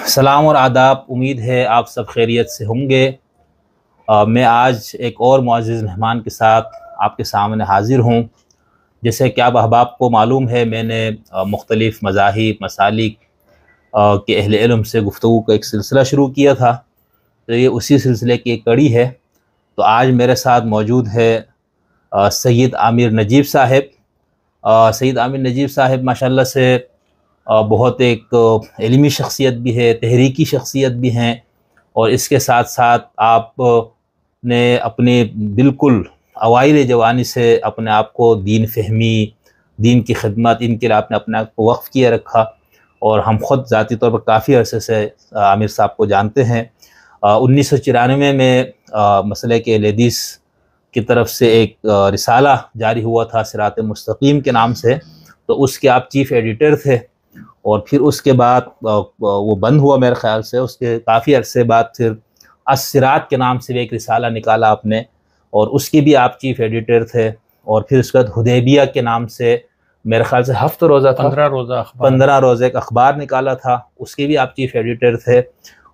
سلام اور آداب، امید ہے آپ سب خیریت سے ہوں گے۔ میں آج ایک اور معزز مہمان کے ساتھ آپ کے سامنے حاضر ہوں۔ جیسے کہ آپ احباب کو معلوم ہے، میں نے مختلف مذاہب مسالک کے اہل علم سے گفتگو کا ایک سلسلہ شروع کیا تھا، تو یہ اسی سلسلے کی ایک کڑی ہے۔ تو آج میرے ساتھ موجود ہے سید عامر نجیب صاحب۔ سید عامر نجیب صاحب ماشاءاللہ سے بہت ایک علمی شخصیت بھی ہے، تحریکی شخصیت بھی ہیں، اور اس کے ساتھ ساتھ آپ نے اپنے بالکل اوائل جوانی سے اپنے آپ کو دین فہمی، دین کی خدمت، ان کے لیے آپ نے اپنے آپ کو وقف کیے رکھا، اور ہم خود ذاتی طور پر کافی عرصے سے عامر صاحب کو جانتے ہیں۔ 1994 میں مسلک اہل حدیث کی طرف سے ایک رسالہ جاری ہوا تھا صراط مستقیم کے نام سے، تو اس کے آپ چیف ایڈیٹر تھے، اور پھر اس کے بعد وہ بند ہوا میرے خیال سے۔ اس کے کافی عرصے بعد پھر الصراط کے نام سے ایک رسالہ نکالا آپ نے، اور اس کی بھی آپ چیف ایڈیٹر تھے، اور پھر اس کے بعد حدیبیہ کے نام سے میرے خیال سے 7 روزہ تھا، 15 روزہ ایک اخبار نکالا تھا، اس کے بھی آپ چیف ایڈیٹر تھے۔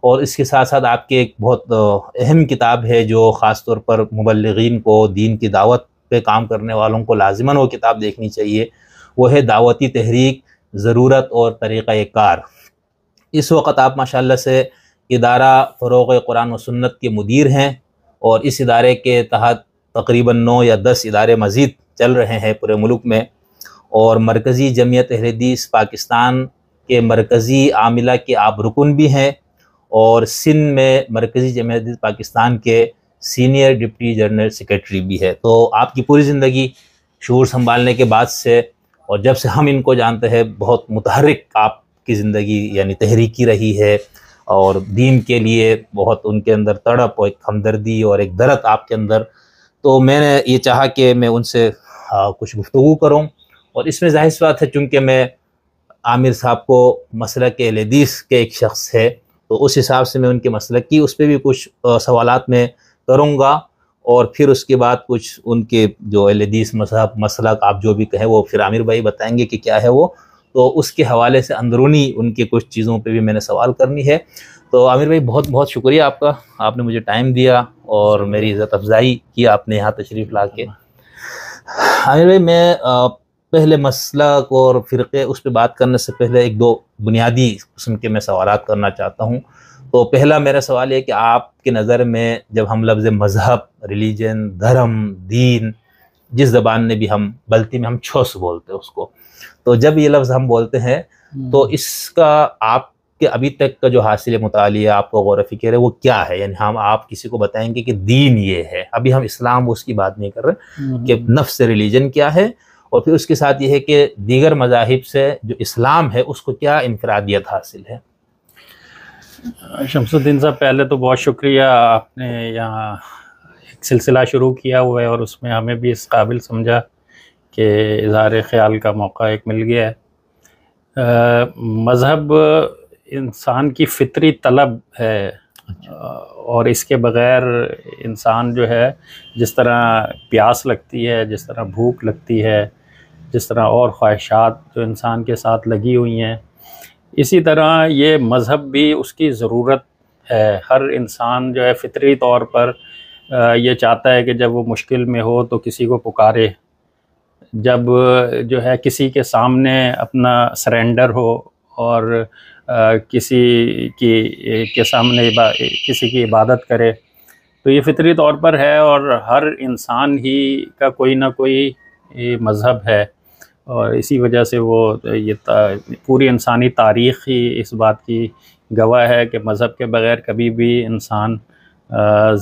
اور اس کے ساتھ ساتھ آپ کی ایک بہت اہم کتاب ہے جو خاص طور پر مبلغین کو، دین کی دعوت پہ کام کرنے والوں کو لازماً وہ کتاب دیکھنی چاہیے، وہ ہے دعوتی تحریک، ضرورت اور طریقہ کار۔ اس وقت آپ ماشاءاللہ سے ادارہ فروغ قرآن و سنت کے مدیر ہیں، اور اس ادارے کے تحت تقریباً 9 یا 10 ادارے مزید چل رہے ہیں پورے ملک میں، اور مرکزی جمعیت اہل حدیث پاکستان کے مرکزی عاملہ کے آپ رکن بھی ہیں، اور سندھ میں مرکزی جمعیت اہل حدیث پاکستان کے سینئر ڈپٹی جنرل سیکریٹری بھی ہے۔ تو آپ کی پوری زندگی شعور سنبھالنے کے بعد سے، اور جب سے ہم ان کو جانتے ہیں، بہت متحرک آپ کی زندگی یعنی تحریکی رہی ہے، اور دین کے لیے بہت ان کے اندر تڑپ اور ایک ہمدردی اور ایک درد آپ کے اندر۔ تو میں نے یہ چاہا کہ میں ان سے کچھ گفتگو کروں، اور اس میں ظاہر سی بات ہے چونکہ میں عامر صاحب کو مسلک اہل حدیث کے ایک شخص ہے، تو اس حساب سے میں ان کے مسلک کی اس پہ بھی کچھ سوالات میں کروں گا، اور پھر اس کے بعد کچھ ان کے جو اہل حدیث مذہب مسلک آپ جو بھی کہیں وہ پھر عامر بھائی بتائیں گے کہ کیا ہے وہ، تو اس کے حوالے سے اندرونی ان کے کچھ چیزوں پہ بھی میں نے سوال کرنی ہے۔ تو عامر بھائی بہت بہت شکریہ آپ کا، آپ نے مجھے ٹائم دیا اور میری عزت افزائی کی آپ نے یہاں تشریف لا کے۔ عامر بھائی، میں پہلے مسلک اور فرقے اس پہ بات کرنے سے پہلے ایک دو بنیادی قسم کے میں سوالات کرنا چاہتا ہوں۔ تو پہلا میرا سوال یہ کہ آپ کی نظر میں جب ہم لفظ مذہب، ریلیجن، دھرم، دین، جس زبان نے بھی ہم بلتی میں ہم چھوس بولتے ہیں اس کو، تو جب یہ لفظ ہم بولتے ہیں تو اس کا آپ کے ابھی تک کا جو حاصل مطالعہ آپ کو غور و فکر ہے وہ کیا ہے؟ یعنی ہم آپ کسی کو بتائیں گے کہ دین یہ ہے، ابھی ہم اسلام اس کی بات نہیں کر رہے کہ نفس ریلیجن کیا ہے، اور پھر اس کے ساتھ یہ ہے کہ دیگر مذاہب سے جو اسلام ہے اس کو کیا انفرادیت حاصل ہے۔ شمس الدین صاحب، پہلے تو بہت شکریہ، آپ نے یہاں ایک سلسلہ شروع کیا ہوا ہے، اور اس میں ہمیں بھی اس قابل سمجھا کہ اظہار خیال کا موقع ایک مل گیا ہے۔ مذہب انسان کی فطری طلب ہے، اور اس کے بغیر انسان جو ہے، جس طرح پیاس لگتی ہے، جس طرح بھوک لگتی ہے، جس طرح اور خواہشات جو انسان کے ساتھ لگی ہوئی ہیں، اسی طرح یہ مذہب بھی اس کی ضرورت ہے۔ ہر انسان جو ہے فطری طور پر یہ چاہتا ہے کہ جب وہ مشکل میں ہو تو کسی کو پکارے، جب جو ہے کسی کے سامنے اپنا سرنڈر ہو، اور کسی کے سامنے کسی کی عبادت کرے، تو یہ فطری طور پر ہے، اور ہر انسان ہی کا کوئی نہ کوئی مذہب ہے، اور اسی وجہ سے وہ یہ پوری انسانی تاریخ ہی اس بات کی گواہ ہے کہ مذہب کے بغیر کبھی بھی انسان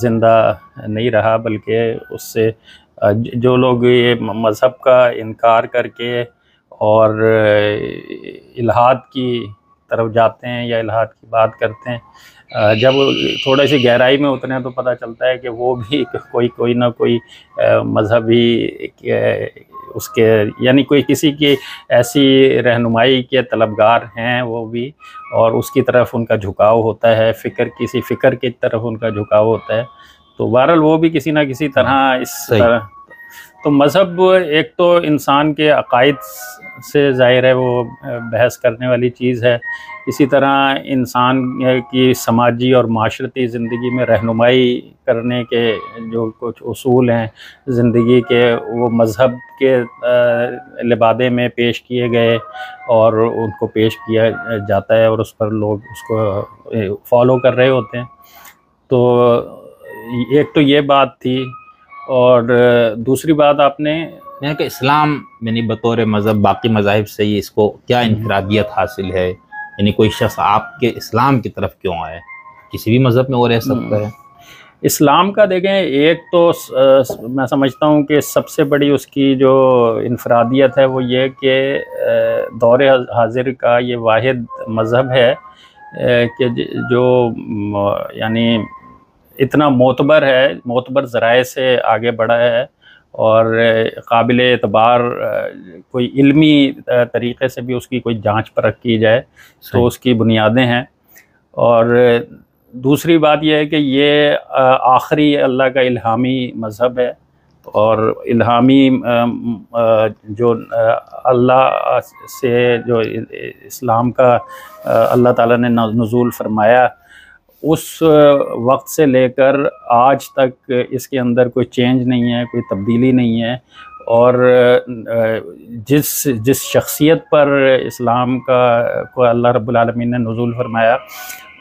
زندہ نہیں رہا، بلکہ اس سے جو لوگ یہ مذہب کا انکار کر کے اور الحاد کی طرف جاتے ہیں یا الحاد کی بات کرتے ہیں، جب تھوڑی سی گہرائی میں اترے ہیں تو پتہ چلتا ہے کہ وہ بھی کوئی نہ کوئی مذہبی اس کے یعنی کوئی کسی کی ایسی رہنمائی کے طلبگار ہیں وہ بھی، اور اس کی طرف ان کا جھکاؤ ہوتا ہے، کسی فکر کی طرف ان کا جھکاؤ ہوتا ہے۔ تو بہرحال وہ بھی کسی نہ کسی طرح اس طرح تو مذہب ایک تو انسان کے عقائد سے ظاہر ہے وہ بحث کرنے والی چیز ہے، اسی طرح انسان کی سماجی اور معاشرتی زندگی میں رہنمائی کرنے کے جو کچھ اصول ہیں زندگی کے، وہ مذہب کے لبادے میں پیش کیے گئے اور ان کو پیش کیا جاتا ہے اور اس پر لوگ اس کو فالو کر رہے ہوتے ہیں۔ تو ایک تو یہ بات تھی، اور دوسری بات آپ نے کہ اسلام یعنی بطور مذہب باقی مذاہب سے ہی اس کو کیا انفرادیت حاصل ہے، یعنی کوئی شخص آپ کے اسلام کی طرف کیوں آئے؟ کسی بھی مذہب میں وہ رہ سکتا ہے۔ اسلام کا دیکھیں، ایک تو میں سمجھتا ہوں کہ سب سے بڑی اس کی جو انفرادیت ہے وہ یہ کہ دور حاضر کا یہ واحد مذہب ہے کہ جو یعنی اتنا معتبر ہے، معتبر ذرائع سے آگے بڑھا ہے اور قابل اعتبار کوئی علمی طریقے سے بھی اس کی کوئی جانچ پرکھ کی جائے تو اس کی بنیادیں ہیں۔ اور دوسری بات یہ ہے کہ یہ آخری اللہ کا الہامی مذہب ہے، اور الہامی جو اللہ سے جو اسلام کا اللہ تعالیٰ نے نزول فرمایا، اس وقت سے لے کر آج تک اس کے اندر کوئی چینج نہیں ہے، کوئی تبدیلی نہیں ہے، اور جس شخصیت پر اسلام کو اللہ رب العالمین نے نزول فرمایا،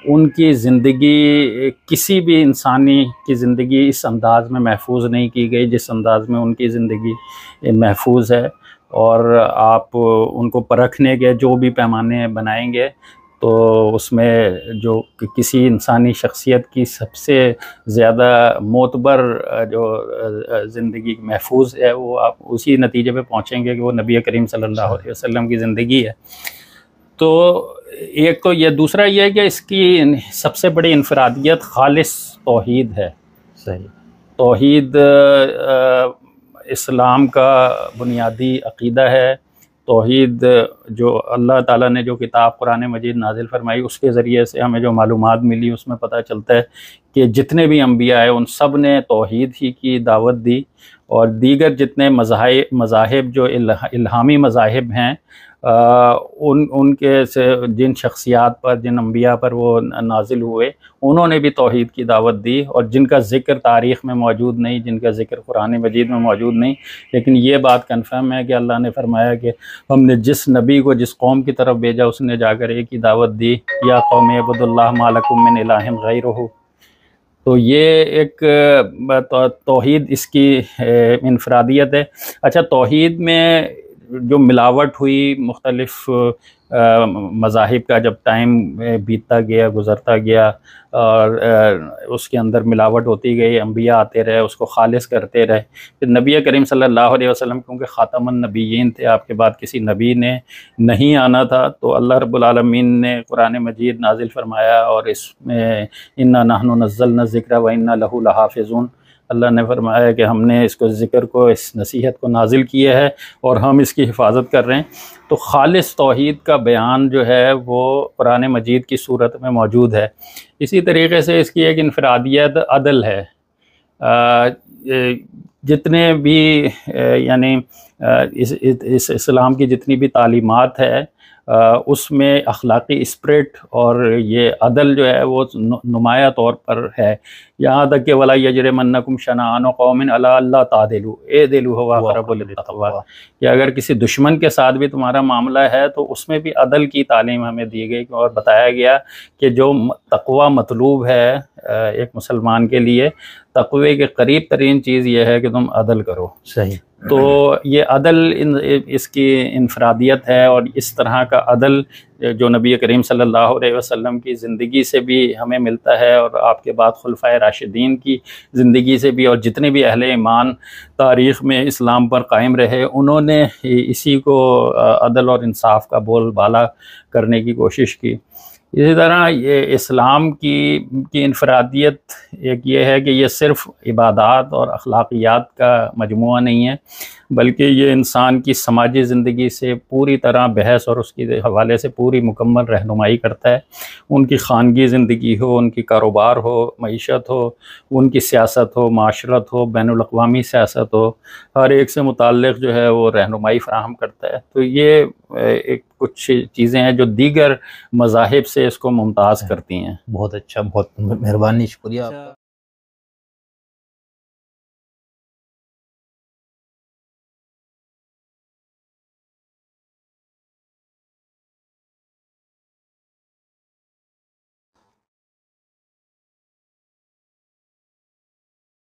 ان کی زندگی کسی بھی انسانی کی زندگی اس انداز میں محفوظ نہیں کی گئی جس انداز میں ان کی زندگی محفوظ ہے۔ اور آپ ان کو پرکھنے کے جو بھی پیمانے بنائیں گے تو اس میں جو کسی انسانی شخصیت کی سب سے زیادہ معتبر جو زندگی محفوظ ہے وہ آپ اسی نتیجے پہ پہنچیں گے کہ وہ نبی کریم صلی اللہ علیہ وسلم کی زندگی ہے۔ تو ایک تو یہ، دوسرا یہ ہے کہ اس کی سب سے بڑی انفرادیت خالص توحید ہے۔ صحیح، توحید اسلام کا بنیادی عقیدہ ہے۔ توحید جو اللہ تعالیٰ نے جو کتاب قرآن مجید نازل فرمائی، اس کے ذریعے سے ہمیں جو معلومات ملی اس میں پتہ چلتا ہے کہ جتنے بھی انبیاء ہیں ان سب نے توحید ہی کی دعوت دی، اور دیگر جتنے مذاہب جو الہامی مذاہب ہیں ان کے سے جن شخصیات پر، جن انبیاء پر وہ نازل ہوئے، انہوں نے بھی توحید کی دعوت دی، اور جن کا ذکر تاریخ میں موجود نہیں، جن کا ذکر قرآن مجید میں موجود نہیں، لیکن یہ بات کنفرم ہے کہ اللہ نے فرمایا کہ ہم نے جس نبی کو جس قوم کی طرف بھیجا اس نے جا کر ایک ہی دعوت دی، یا قوم اعبدوا اللہ ما لکم من الہ غیرہ۔ تو یہ ایک توحید اس کی انفرادیت ہے۔ اچھا، توحید میں جو ملاوٹ ہوئی مختلف مذاہب کا، جب ٹائم بیتتا گیا، گزرتا گیا، اور اس کے اندر ملاوٹ ہوتی گئی، انبیاء آتے رہے، اس کو خالص کرتے رہے، پھر نبی کریم صلی اللہ علیہ وسلم کیونکہ خاتم النبیین تھے، آپ کے بعد کسی نبی نے نہیں آنا تھا، تو اللہ رب العالمین نے قرآن مجید نازل فرمایا، اور اس میں انا نحن نزلنا الذکر و انا لہ لحافظون، اللہ نے فرمایا کہ ہم نے اس کو ذکر کو، اس نصیحت کو نازل کیا ہے اور ہم اس کی حفاظت کر رہے ہیں۔ تو خالص توحید کا بیان جو ہے وہ قرآن مجید کی صورت میں موجود ہے۔ اسی طریقے سے اس کی ایک انفرادیت عدل ہے۔ جتنے بھی یعنی اس اسلام کی جتنی بھی تعلیمات ہے اس میں اخلاقی اسپرٹ اور یہ عدل جو ہے وہ نمایاں طور پر ہے، یہاں تک کہ وَلَا يَجْرِمَنَّكُمْ شَنَآنُ قَوْمٍ عَلَىٰ أَلَّا تَعْدِلُوا اعْدِلُوا هُوَ أَقْرَبُ لِلتَّقْوَىٰ، کہ اگر کسی دشمن کے ساتھ بھی تمہارا معاملہ ہے تو اس میں بھی عدل کی تعلیم ہمیں دی گئی، اور بتایا گیا کہ جو تقویٰ مطلوب ہے ایک مسلمان کے لیے، تقوی کے قریب ترین چیز یہ ہے کہ تم عدل کرو۔ صحیح۔ تو یہ عدل اس کی انفرادیت ہے، اور اس طرح کا عدل جو نبی کریم صلی اللہ علیہ وسلم کی زندگی سے بھی ہمیں ملتا ہے، اور آپ کے بعد خلفائے راشدین کی زندگی سے بھی، اور جتنے بھی اہل ایمان تاریخ میں اسلام پر قائم رہے انہوں نے اسی کو عدل اور انصاف کا بول بالا کرنے کی کوشش کی۔ اسی طرح یہ اسلام کی انفرادیت ایک یہ ہے کہ یہ صرف عبادات اور اخلاقیات کا مجموعہ نہیں ہے، بلکہ یہ انسان کی سماجی زندگی سے پوری طرح بحث اور اس کے حوالے سے پوری مکمل رہنمائی کرتا ہے. ان کی خانگی زندگی ہو، ان کی کاروبار ہو، معیشت ہو، ان کی سیاست ہو، معاشرت ہو، بین الاقوامی سیاست ہو، ہر ایک سے متعلق جو ہے وہ رہنمائی فراہم کرتا ہے. تو یہ ایک کچھ چیزیں ہیں جو دیگر مذاہب سے اس کو ممتاز کرتی ہیں. بہت اچھا، بہت مہربانی، شکریہ آپ کا.